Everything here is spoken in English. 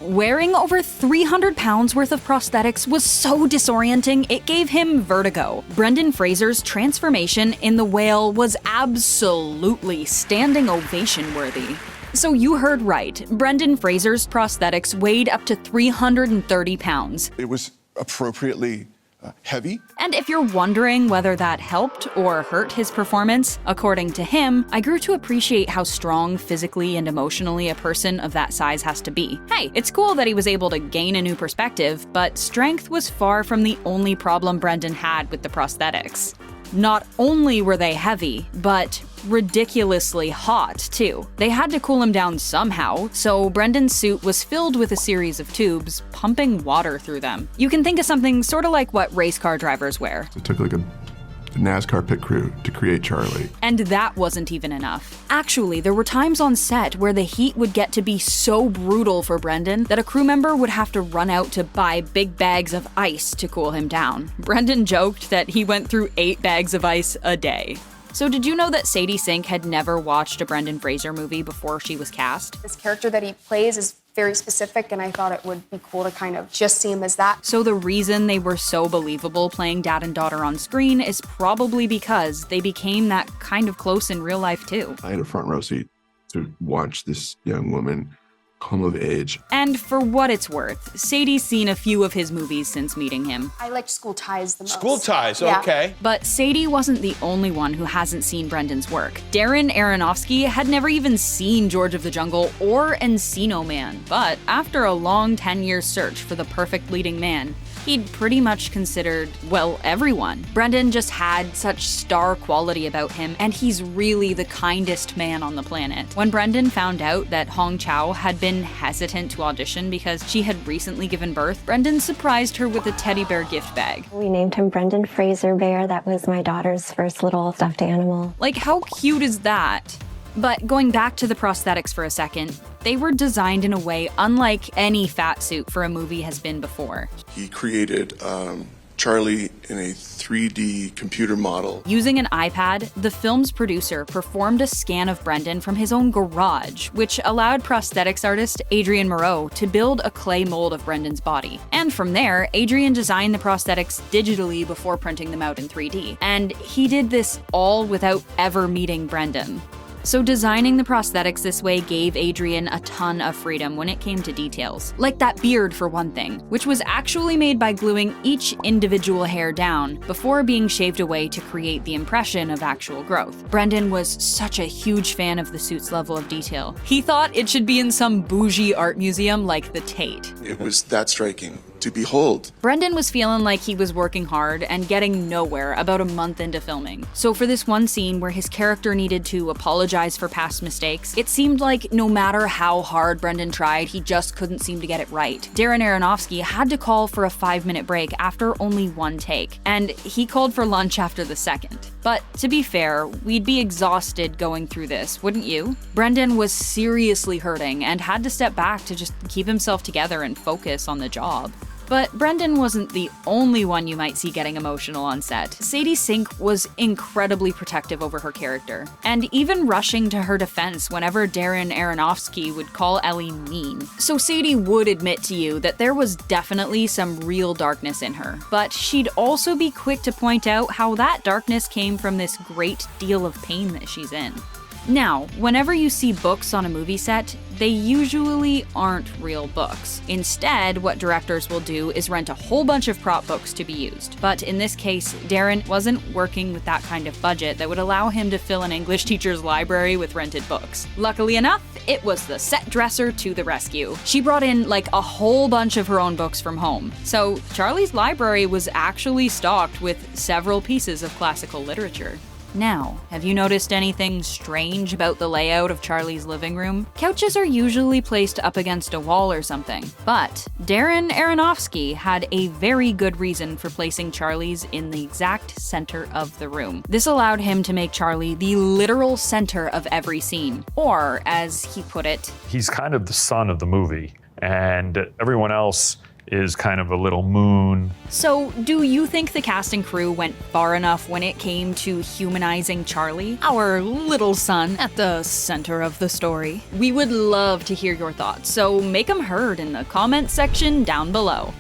Wearing over 300 pounds worth of prosthetics was so disorienting, it gave him vertigo. Brendan Fraser's transformation in The Whale was absolutely standing ovation worthy. So you heard right, Brendan Fraser's prosthetics weighed up to 330 pounds. It was appropriately heavy. And if you're wondering whether that helped or hurt his performance, according to him, I grew to appreciate how strong physically and emotionally a person of that size has to be. Hey, it's cool that he was able to gain a new perspective, but strength was far from the only problem Brendan had with the prosthetics. Not only were they heavy, but ridiculously hot, too. They had to cool him down somehow, so Brendan's suit was filled with a series of tubes, pumping water through them. You can think of something sort of like what race car drivers wear. It took like a NASCAR pit crew to create Charlie. And that wasn't even enough. Actually, there were times on set where the heat would get to be so brutal for Brendan that a crew member would have to run out to buy big bags of ice to cool him down. Brendan joked that he went through 8 bags of ice a day. So did you know that Sadie Sink had never watched a Brendan Fraser movie before she was cast? This character that he plays is very specific, and I thought it would be cool to kind of just see him as that. So the reason they were so believable playing dad and daughter on screen is probably because they became that kind of close in real life too. I had a front row seat to watch this young woman come of age. And for what it's worth, Sadie's seen a few of his movies since meeting him. I liked School Ties the most. School Ties, Yeah. okay. But Sadie wasn't the only one who hasn't seen Brendan's work. Darren Aronofsky had never even seen George of the Jungle or Encino Man, but after a long 10-year search for the perfect leading man, he'd pretty much considered, well, everyone. Brendan just had such star quality about him, and he's really the kindest man on the planet. When Brendan found out that Chau had been hesitant to audition because she had recently given birth, Brendan surprised her with a teddy bear gift bag. We named him Brendan Fraser Bear. That was my daughter's first little stuffed animal. Like, how cute is that? But going back to the prosthetics for a second, they were designed in a way unlike any fat suit for a movie has been before. He created Charlie in a 3D computer model. Using an iPad, the film's producer performed a scan of Brendan from his own garage, which allowed prosthetics artist Adrian Moreau to build a clay mold of Brendan's body. And from there, Adrian designed the prosthetics digitally before printing them out in 3D. And he did this all without ever meeting Brendan. So designing the prosthetics this way gave Adrian a ton of freedom when it came to details. Like that beard, for one thing, which was actually made by gluing each individual hair down before being shaved away to create the impression of actual growth. Brendan was such a huge fan of the suit's level of detail. He thought it should be in some bougie art museum like the Tate. It was that striking to behold. Brendan was feeling like he was working hard and getting nowhere about a month into filming. So for this one scene where his character needed to apologize for past mistakes, it seemed like no matter how hard Brendan tried, he just couldn't seem to get it right. Darren Aronofsky had to call for a 5-minute break after only one take, and he called for lunch after the second. But to be fair, we'd be exhausted going through this, wouldn't you? Brendan was seriously hurting and had to step back to just keep himself together and focus on the job. But Brendan wasn't the only one you might see getting emotional on set. Sadie Sink was incredibly protective over her character, and even rushing to her defense whenever Darren Aronofsky would call Ellie mean. So Sadie would admit to you that there was definitely some real darkness in her, but she'd also be quick to point out how that darkness came from this great deal of pain that she's in. Now, whenever you see books on a movie set, they usually aren't real books. Instead, what directors will do is rent a whole bunch of prop books to be used. But in this case, Darren wasn't working with that kind of budget that would allow him to fill an English teacher's library with rented books. Luckily enough, it was the set dresser to the rescue. She brought in like a whole bunch of her own books from home. So Charlie's library was actually stocked with several pieces of classical literature. Now, have you noticed anything strange about the layout of Charlie's living room? Couches are usually placed up against a wall or something, but Darren Aronofsky had a very good reason for placing Charlie's in the exact center of the room. This allowed him to make Charlie the literal center of every scene, or as he put it, he's kind of the sun of the movie, and everyone else is kind of a little moon. So, do you think the cast and crew went far enough when it came to humanizing Charlie, our little son at the center of the story? We would love to hear your thoughts, so make them heard in the comments section down below.